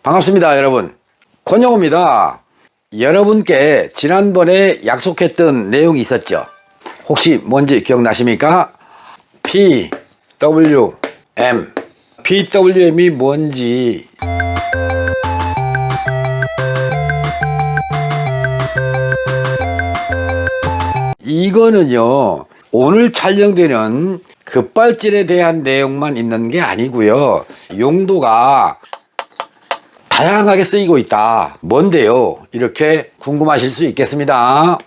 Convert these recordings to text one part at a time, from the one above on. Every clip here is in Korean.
반갑습니다, 여러분. 권영호입니다. 여러분께 지난번에 약속했던 내용이 있었죠. 혹시 뭔지 기억나십니까? PWM. PWM이 뭔지 이거는요, 오늘 촬영되는 급발진에 대한 내용만 있는 게 아니고요, 용도가 다양하게 쓰이고 있다. 뭔데요? 이렇게 궁금하실 수 있겠습니다.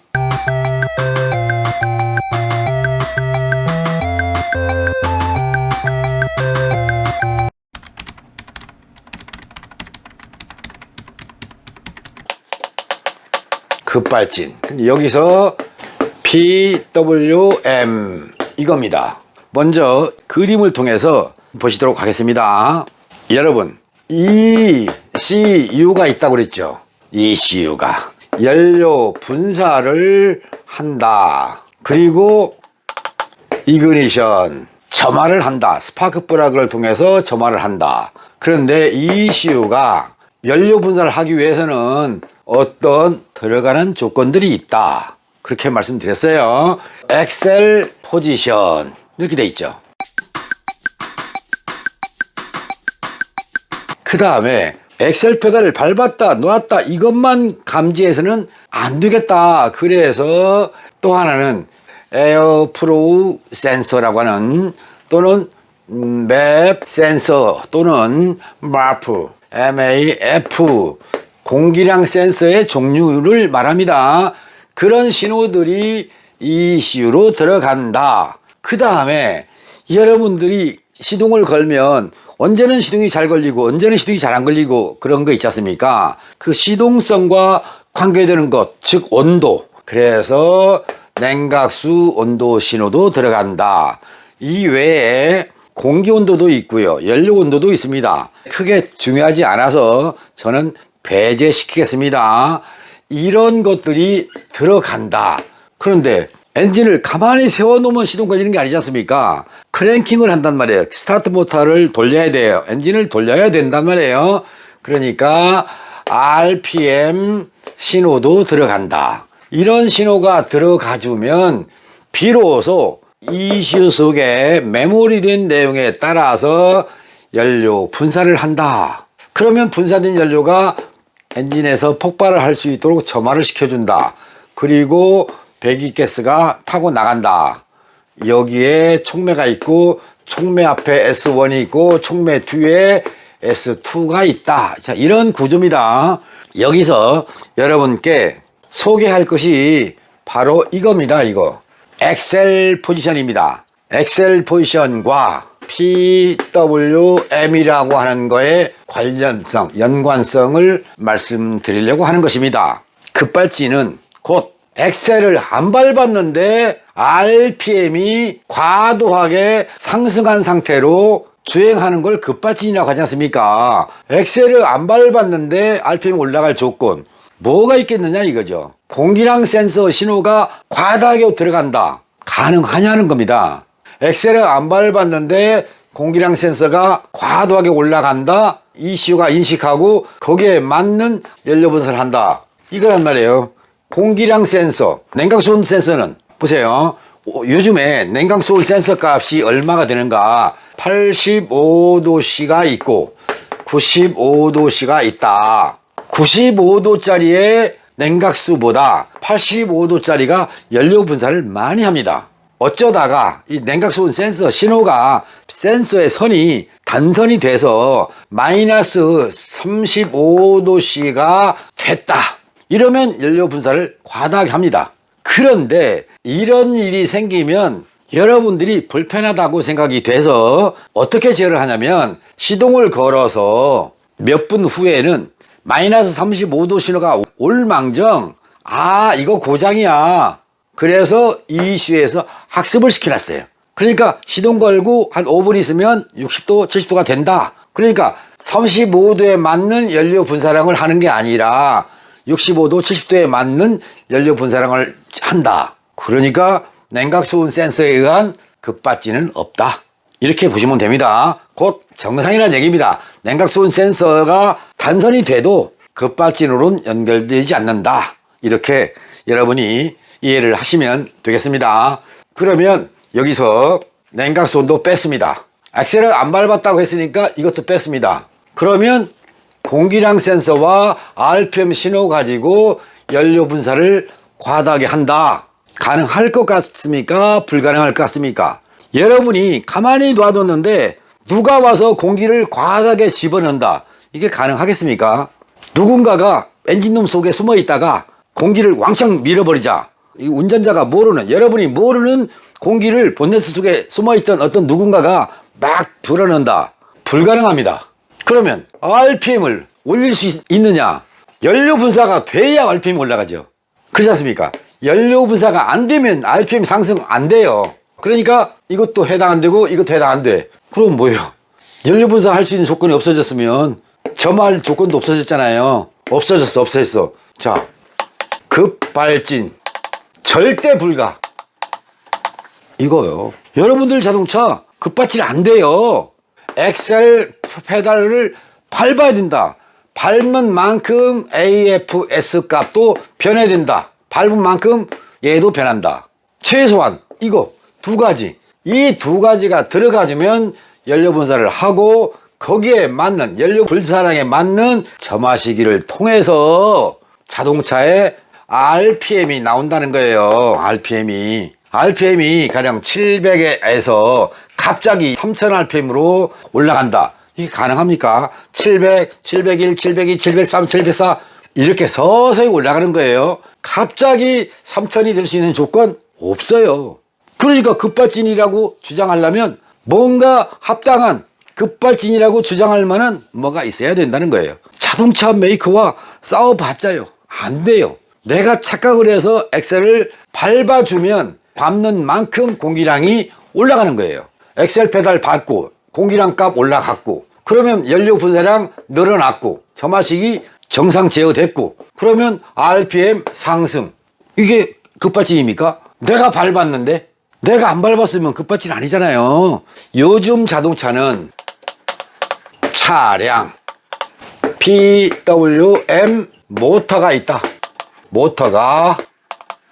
급발진. 여기서 PWM 이겁니다. 먼저 그림을 통해서 보시도록 하겠습니다. 여러분, ECU가 있다고 그랬죠. ECU가 연료 분사를 한다. 그리고 이그니션, 점화를 한다. 스파크 플러그를 통해서 점화를 한다. 그런데 ECU가 연료 분사를 하기 위해서는 어떤 들어가는 조건들이 있다. 그렇게 말씀드렸어요. 엑셀 포지션 이렇게 돼 있죠. 그 다음에 엑셀 페달을 밟았다 놓았다 이것만 감지해서는 안 되겠다. 그래서 또 하나는 에어 플로우 센서라고 하는, 또는 맵 센서, 또는 MAF 공기량 센서의 종류를 말합니다. 그런 신호들이 ECU로 들어간다. 그 다음에 여러분들이 시동을 걸면 언제는 시동이 잘 걸리고 언제는 시동이 잘 안 걸리고 그런 거 있지 않습니까? 그 시동성과 관계되는 것, 즉 온도. 그래서 냉각수 온도 신호도 들어간다. 이 외에 공기 온도도 있고요, 연료 온도도 있습니다. 크게 중요하지 않아서 저는 배제시키겠습니다. 이런 것들이 들어간다. 그런데 엔진을 가만히 세워놓으면 시동 걸리는 게 아니지 않습니까? 크랭킹을 한단 말이에요. 스타트 모터를 돌려야 돼요. 엔진을 돌려야 된단 말이에요. 그러니까 RPM 신호도 들어간다. 이런 신호가 들어가주면 비로소 ECU 속에 메모리된 내용에 따라서 연료 분사를 한다. 그러면 분사된 연료가 엔진에서 폭발을 할 수 있도록 점화를 시켜준다. 그리고 배기가스가 타고 나간다. 여기에 촉매가 있고, 촉매 앞에 S1이 있고, 촉매 뒤에 S2가 있다. 자, 이런 구조입니다. 여기서 여러분께 소개할 것이 바로 이겁니다. 이거 엑셀 포지션입니다. 엑셀 포지션과 PWM이라고 하는 거의 관련성, 연관성을 말씀드리려고 하는 것입니다. 급발진은 곧 엑셀을 안 밟았는데 RPM이 과도하게 상승한 상태로 주행하는 걸 급발진이라고 하지 않습니까? 엑셀을 안 밟았는데 RPM이 올라갈 조건 뭐가 있겠느냐 이거죠. 공기량 센서 신호가 과다하게 들어간다. 가능하냐는 겁니다. 엑셀을 안 밟았는데 공기량 센서가 과도하게 올라간다. ECU가 인식하고 거기에 맞는 연료 분사를 한다. 이거란 말이에요. 공기량 센서, 냉각수온 센서는 보세요. 요즘에 냉각수온 센서 값이 얼마가 되는가? 85도씨가 있고 95도씨가 있다. 95도짜리의 냉각수보다 85도짜리가 연료 분사를 많이 합니다. 어쩌다가 이 냉각수온 센서 신호가, 센서의 선이 단선이 돼서 마이너스 35도씨가 됐다. 이러면 연료 분사를 과다하게 합니다. 그런데 이런 일이 생기면 여러분들이 불편하다고 생각이 돼서 어떻게 제어를 하냐면, 시동을 걸어서 몇 분 후에는 마이너스 35도 신호가 올망정, 아 이거 고장이야. 그래서 ECU에서 학습을 시켜놨어요. 그러니까 시동 걸고 한 5분 있으면 60도 70도가 된다. 그러니까 35도에 맞는 연료 분사량을 하는 게 아니라 65도 70도에 맞는 연료 분사량을 한다. 그러니까 냉각수온 센서에 의한 급발진은 없다. 이렇게 보시면 됩니다. 곧 정상이라는 얘기입니다. 냉각수온 센서가 단선이 돼도 급발진으로는 연결되지 않는다. 이렇게 여러분이 이해를 하시면 되겠습니다. 그러면 여기서 냉각수온도 뺐습니다. 엑셀을 안 밟았다고 했으니까 이것도 뺐습니다. 그러면 공기량 센서와 RPM 신호 가지고 연료 분사를 과다하게 한다. 가능할 것 같습니까? 불가능할 것 같습니까? 여러분이 가만히 놔뒀는데 누가 와서 공기를 과다하게 집어넣는다. 이게 가능하겠습니까? 누군가가 엔진룸 속에 숨어 있다가 공기를 왕창 밀어버리자. 이 운전자가 모르는, 여러분이 모르는 공기를 본네트 속에 숨어있던 어떤 누군가가 막 불어넣는다. 불가능합니다. 그러면 RPM을 올릴 수 있느냐? 연료 분사가 돼야 RPM이 올라가죠. 그렇지 않습니까? 연료 분사가 안 되면 RPM 상승 안 돼요. 그러니까 이것도 해당 안 되고 이것도 해당 안 돼. 그럼 뭐예요? 연료 분사 할 수 있는 조건이 없어졌으면 점할 조건도 없어졌잖아요. 없어졌어. 자, 급발진 절대 불가. 이거요. 여러분들 자동차 급발진 안 돼요. 엑셀 페달을 밟아야 된다. 밟은 만큼 AFS 값도 변해야 된다. 밟은 만큼 얘도 변한다. 최소한 이거 두 가지. 이 두 가지가 들어가주면 연료 분사를 하고 거기에 맞는 연료 불사량에 맞는 점화시기를 통해서 자동차의 RPM이 나온다는 거예요. RPM이 가령 700에서 갑자기 3000rpm으로 올라간다. 이게 가능합니까? 700, 701, 702, 703, 704 이렇게 서서히 올라가는 거예요. 갑자기 3000이 될 수 있는 조건 없어요. 그러니까 급발진이라고 주장하려면 뭔가 합당한 급발진이라고 주장할 만한 뭐가 있어야 된다는 거예요. 자동차 메이커와 싸워봤자요. 안 돼요. 내가 착각을 해서 엑셀을 밟아주면 밟는 만큼 공기량이 올라가는 거예요. 엑셀 페달 밟고 공기량 값 올라갔고 그러면 연료 분사량 늘어났고 점화식이 정상 제어됐고 그러면 RPM 상승. 이게 급발진입니까? 내가 밟았는데 내가 안 밟았으면 급발진 아니잖아요. 요즘 자동차는 차량 PWM 모터가 있다. 모터가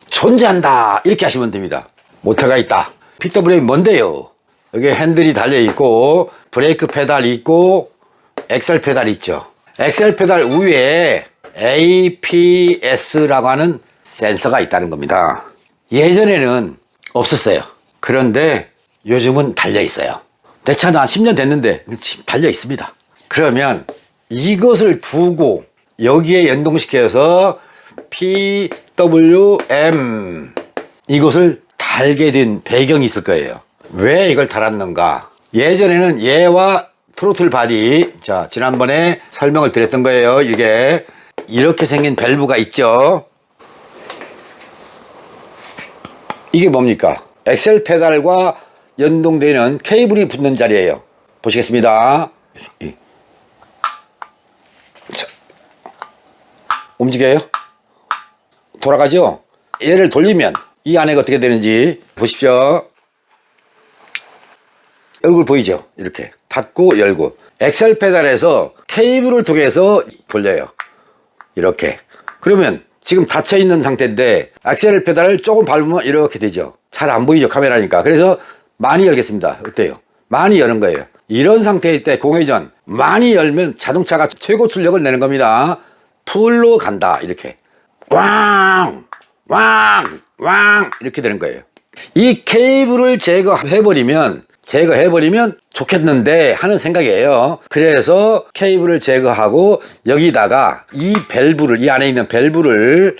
존재한다. 이렇게 하시면 됩니다. 모터가 있다. PWM이 뭔데요? 여기 핸들이 달려 있고 브레이크 페달이 있고 엑셀 페달이 있죠. 엑셀 페달 위에 APS라고 하는 센서가 있다는 겁니다. 예전에는 없었어요. 그런데 요즘은 달려 있어요. 내 차는 한 10년 됐는데 달려 있습니다. 그러면 이것을 두고 여기에 연동시켜서 PWM 이것을 달게 된 배경이 있을 거예요. 왜 이걸 달았는가? 예전에는 얘와 트로틀 바디, 자 지난번에 설명을 드렸던 거예요. 이게 이렇게 생긴 밸브가 있죠. 이게 뭡니까? 엑셀 페달과 연동되는 케이블이 붙는 자리예요. 보시겠습니다. 자, 움직여요? 돌아가죠? 얘를 돌리면 이 안에가 어떻게 되는지 보십시오. 얼굴 보이죠? 이렇게 닫고 열고 엑셀 페달에서 케이블을 통해서 돌려요. 이렇게. 그러면 지금 닫혀 있는 상태인데 엑셀 페달을 조금 밟으면 이렇게 되죠. 잘 안 보이죠? 카메라니까. 그래서 많이 열겠습니다. 어때요? 많이 여는 거예요. 이런 상태일 때 공회전 많이 열면 자동차가 최고 출력을 내는 겁니다. 풀로 간다. 이렇게 왕 이렇게 되는 거예요. 이 케이블을 제거해버리면 좋겠는데 하는 생각이에요. 그래서 케이블을 제거하고 여기다가 이 밸브를, 이 안에 있는 밸브를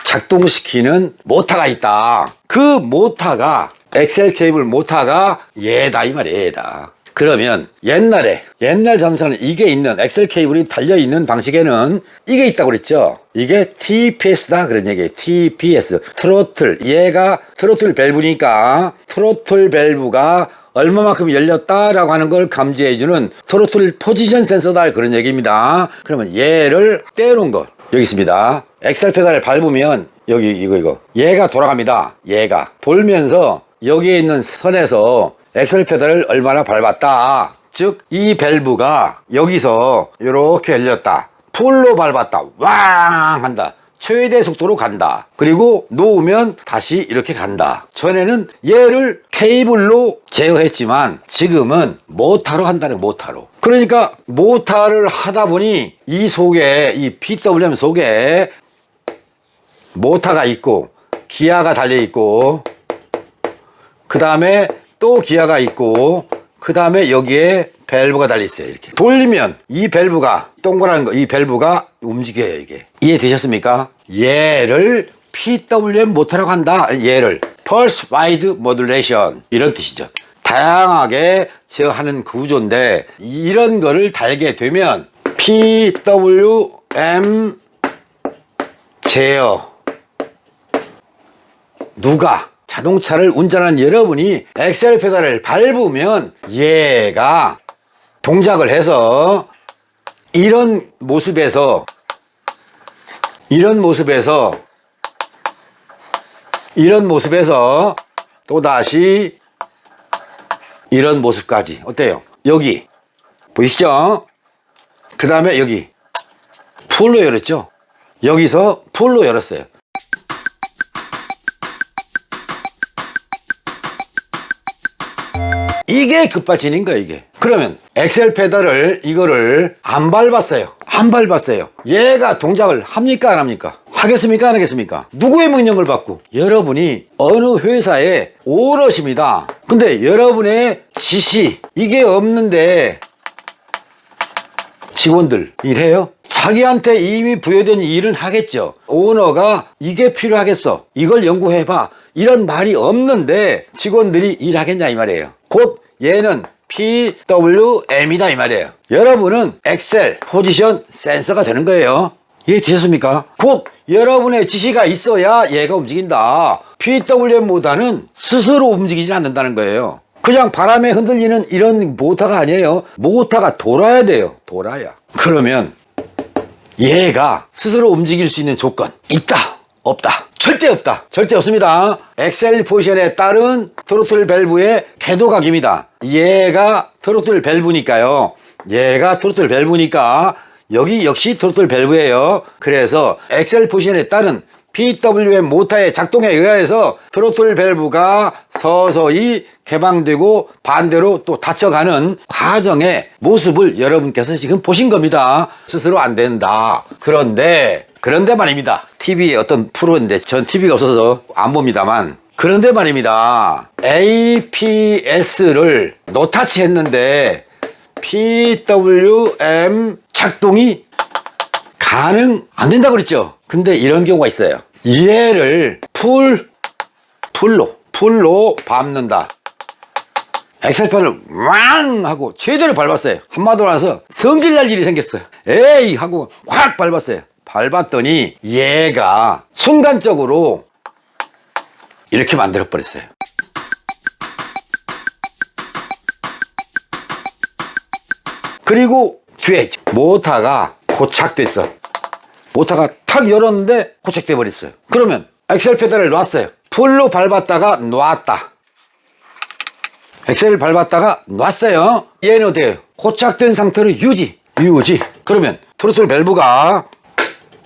작동시키는 모터가 있다. 그 모터가 엑셀 케이블 모터가 얘다 이 말이에요. 얘다. 그러면 옛날 전선은 이게 있는 엑셀 케이블이 달려있는 방식에는 이게 있다고 그랬죠. 이게 TPS다 그런 얘기예요. TPS 트로틀. 얘가 트로틀 밸브니까 트로틀 밸브가 얼마만큼 열렸다라고 하는 걸 감지해주는 트로틀 포지션 센서다 그런 얘기입니다. 그러면 얘를 떼어놓은 거 여기 있습니다. 엑셀 페달을 밟으면 여기 이거 얘가 돌아갑니다. 얘가 돌면서 여기에 있는 선에서 엑셀 페달을 얼마나 밟았다 즉 이 밸브가 여기서 이렇게 열렸다. 풀로 밟았다. 왕 한다. 최대 속도로 간다. 그리고 놓으면 다시 이렇게 간다. 전에는 얘를 케이블로 제어했지만 지금은 모터로 한다는 모터로. 그러니까 모터를 하다 보니 이 속에 이 PWM 속에 모터가 있고 기아가 달려 있고 그 다음에 또 기아가 있고 그 다음에 여기에 밸브가 달려 있어요. 이렇게 돌리면 이 밸브가 동그란 거 이 밸브가 움직여요. 이게 이해되셨습니까? 얘를 PWM 모터라고 한다. 얘를 Pulse Wide Modulation 이런 뜻이죠. 다양하게 제어하는 구조인데 이런 거를 달게 되면 PWM 제어 누가 자동차를 운전하는 여러분이 엑셀 페달을 밟으면 얘가 동작을 해서 이런 모습에서 또다시 이런 모습까지 어때요? 여기 보이시죠? 그 다음에 여기 풀로 열었죠? 여기서 풀로 열었어요. 이게 급발진인 거예요. 이게 그러면 엑셀 페달을 이거를 안 밟았어요. 얘가 동작을 합니까 안 합니까? 하겠습니까 안 하겠습니까? 누구의 명령을 받고? 여러분이 어느 회사의 오너십니다. 근데 여러분의 지시 이게 없는데 직원들 일해요? 자기한테 이미 부여된 일은 하겠죠. 오너가 이게 필요하겠어, 이걸 연구해봐, 이런 말이 없는데 직원들이 일하겠냐 이 말이에요. 곧 얘는 PWM이다 이 말이에요. 여러분은 엑셀 포지션 센서가 되는 거예요. 이해되셨습니까? 곧 여러분의 지시가 있어야 얘가 움직인다. PWM보다는 스스로 움직이지 않는다는 거예요. 그냥 바람에 흔들리는 이런 모터가 아니에요. 모터가 돌아야 돼요. 돌아야. 그러면 얘가 스스로 움직일 수 있는 조건 있다 없다? 절대 없다. 절대 없습니다. 엑셀 포지션에 따른 트로틀 밸브의 궤도각입니다. 얘가 트로틀 밸브니까요. 여기 역시 트로틀 밸브예요. 그래서 엑셀 포지션에 따른 PWM 모터의 작동에 의해서 트로틀 밸브가 서서히 개방되고 반대로 또 닫혀가는 과정의 모습을 여러분께서 지금 보신 겁니다. 스스로 안 된다. 그런데 말입니다. TV에 어떤 프로인데 전 TV가 없어서 안 봅니다만 그런데 말입니다. APS를 노타치 했는데 PWM 작동이 안 된다고 그랬죠. 근데 이런 경우가 있어요. 얘를 풀로 밟는다. 엑셀판을 왕 하고 최대로 밟았어요. 한마디로 해서 성질날 일이 생겼어요. 에이 하고 확 밟았어요. 밟았더니 얘가 순간적으로 이렇게 만들어 버렸어요. 그리고 뒤에 모터가 고착됐어. 모터가 탁 열었는데 고착돼 버렸어요. 그러면 엑셀 페달을 놨어요. 풀로 밟았다가 놨다. 엑셀을 밟았다가 놨어요. 얘는 어때요? 고착된 상태로 유지. 그러면 트로틀 밸브가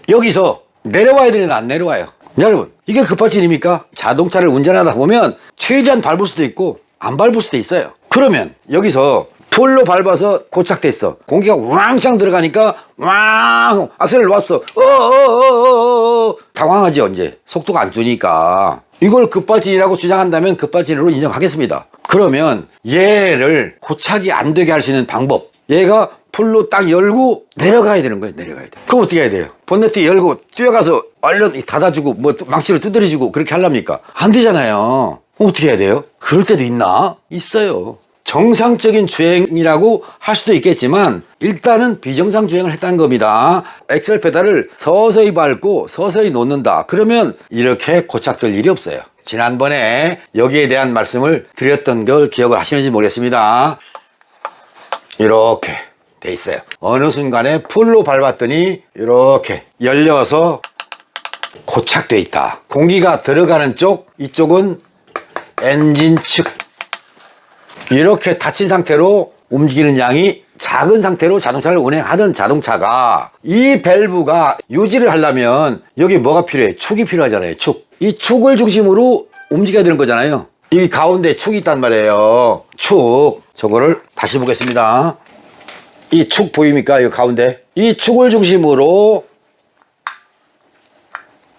여기서 내려와야 되는데 안 내려와요. 여러분, 이게 급발진입니까? 자동차를 운전하다 보면 최대한 밟을 수도 있고 안 밟을 수도 있어요. 그러면 여기서 풀로 밟아서 고착됐어. 공기가 왕창 들어가니까 왕 악셀을 놨어. 당황하죠. 이제 속도가 안 주니까. 이걸 급발진이라고 주장한다면 급발진으로 인정하겠습니다. 그러면 얘를 고착이 안 되게 할 수 있는 방법, 얘가 풀로 딱 열고 내려가야 되는 거예요. 내려가야 돼. 그럼 어떻게 해야 돼요? 본네트 열고 뛰어가서 얼른 닫아주고 뭐 망치로 두드려주고 그렇게 하려합니까? 안 되잖아요. 어떻게 해야 돼요? 그럴 때도 있나? 있어요. 정상적인 주행이라고 할 수도 있겠지만 일단은 비정상 주행을 했다는 겁니다. 엑셀 페달을 서서히 밟고 서서히 놓는다. 그러면 이렇게 고착될 일이 없어요. 지난번에 여기에 대한 말씀을 드렸던 걸 기억을 하시는지 모르겠습니다. 이렇게 돼 있어요. 어느 순간에 풀로 밟았더니 이렇게 열려서 고착돼 있다. 공기가 들어가는 쪽, 이쪽은 엔진 측, 이렇게 닫힌 상태로 움직이는 양이 작은 상태로 자동차를 운행하던 자동차가 이 밸브가 유지를 하려면 여기 뭐가 필요해? 축이 필요하잖아요. 축. 이 축을 중심으로 움직여야 되는 거잖아요. 이 가운데 축이 있단 말이에요. 축. 저거를 다시 보겠습니다. 이 축 보입니까? 이 가운데. 이 축을 중심으로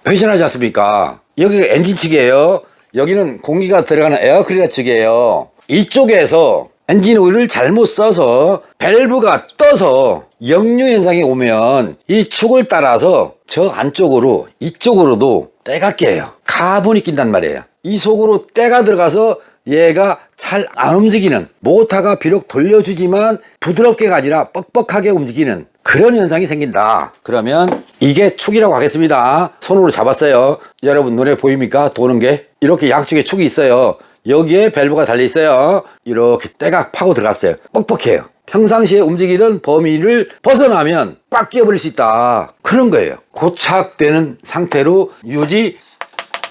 회전하지 않습니까? 여기가 엔진 측이에요. 여기는 공기가 들어가는 에어클리너 측이에요. 이쪽에서 엔진 오일을 잘못 써서 밸브가 떠서 역류 현상이 오면 이 축을 따라서 저 안쪽으로 이쪽으로도 때가 깨요. 카본이 낀단 말이에요. 이 속으로 때가 들어가서 얘가 잘 안 움직이는, 모터가 비록 돌려주지만 부드럽게가 아니라 뻑뻑하게 움직이는 그런 현상이 생긴다. 그러면 이게 축이라고 하겠습니다. 손으로 잡았어요. 여러분 눈에 보입니까? 도는 게 이렇게 양쪽에 축이 있어요. 여기에 밸브가 달려 있어요. 이렇게 때가 파고 들어갔어요. 뻑뻑해요. 평상시에 움직이던 범위를 벗어나면 꽉 끼어버릴 수 있다. 그런 거예요. 고착되는 상태로 유지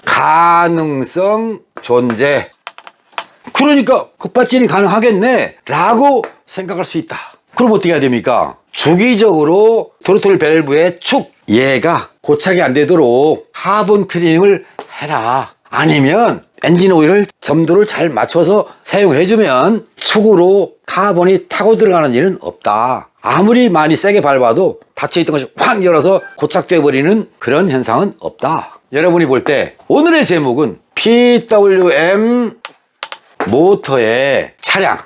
가능성 존재. 그러니까 급발진이 가능하겠네 라고 생각할 수 있다. 그럼 어떻게 해야 됩니까? 주기적으로 트로틀 밸브의 축, 얘가 고착이 안 되도록 카본 트리밍을 해라. 아니면 엔진 오일을 점도를 잘 맞춰서 사용을 해주면 축으로 카본이 타고 들어가는 일은 없다. 아무리 많이 세게 밟아도 닫혀있던 것이 확 열어서 고착되어 버리는 그런 현상은 없다. 여러분이 볼 때 오늘의 제목은 PWM 모터의 차량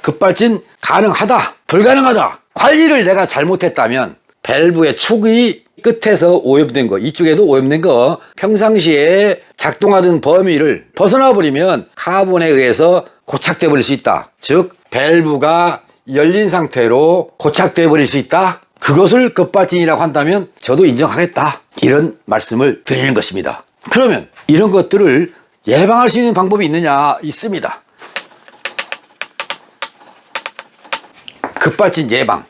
급발진 가능하다, 불가능하다. 관리를 내가 잘못했다면 밸브의 축이 끝에서 오염된 거, 이쪽에도 오염된 거, 평상시에 작동하던 범위를 벗어나 버리면 카본에 의해서 고착돼 버릴 수 있다. 즉 밸브가 열린 상태로 고착돼 버릴 수 있다. 그것을 급발진이라고 한다면 저도 인정하겠다. 이런 말씀을 드리는 것입니다. 그러면 이런 것들을 예방할 수 있는 방법이 있느냐? 있습니다. 급발진 예방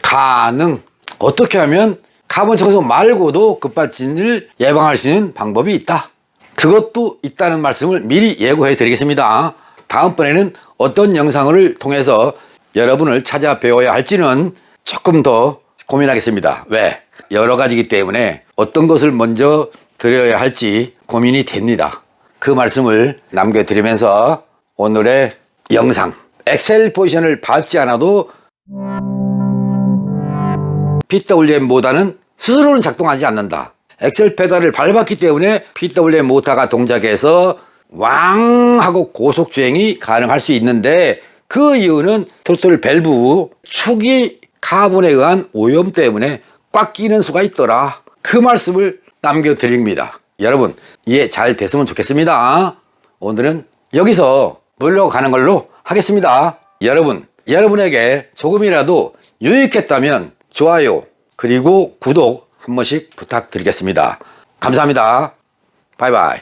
가능. 어떻게 하면 카본 청소 말고도 급발진을 예방할 수 있는 방법이 있다. 그것도 있다는 말씀을 미리 예고해 드리겠습니다. 다음번에는 어떤 영상을 통해서 여러분을 찾아 배워야 할지는 조금 더 고민하겠습니다. 왜? 여러 가지이기 때문에 어떤 것을 먼저 드려야 할지 고민이 됩니다. 그 말씀을 남겨드리면서 오늘의 영상, 엑셀 포지션을 밟지 않아도 PWM 모터는 스스로는 작동하지 않는다. 엑셀 페달을 밟았기 때문에 PWM 모터가 동작해서 왕 하고 고속 주행이 가능할 수 있는데, 그 이유는 트로틀 밸브 축이 카본에 의한 오염 때문에 꽉 끼는 수가 있더라. 그 말씀을 남겨드립니다. 여러분 이해 잘 됐으면 좋겠습니다. 오늘은 여기서 물러가는 걸로 하겠습니다. 여러분에게 조금이라도 유익했다면 좋아요 그리고 구독 한 번씩 부탁드리겠습니다. 감사합니다. 바이바이.